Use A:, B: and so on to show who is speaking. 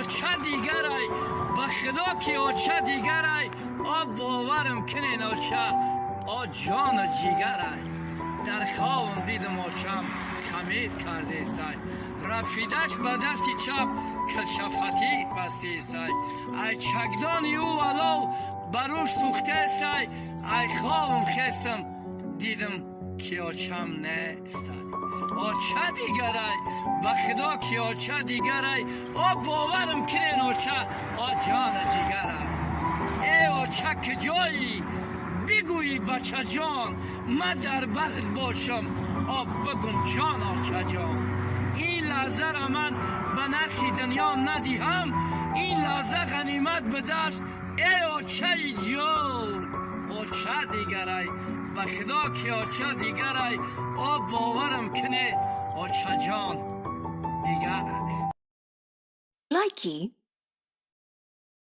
A: آچه دیگر ای به خدا که آچه دیگر ای آب باورم کنین آچه جان و جیگر ای در خوابم دیدم آچم خمید کرده استای رفیدش به دست چپ کلشفتی بسته استای ای چکدانی او ولو بروش سوخته استای ای خوابم خستم دیدم که آچم نه استای آچه دیگر ای به خدا که آچه دیگر ای باورم کنین آچه جان جیگر ای آچه که جایی بگویی بچه جان من در بغل باشم بگم جان آچه جان این لحظه را من به نرخی دنیا ندیهم این لحظه غنیمت به دست ای آچه جان آچه دیگر ای به خدا که آچه دیگر ای باورم کنه آچه جان دیگر ای
B: لایکی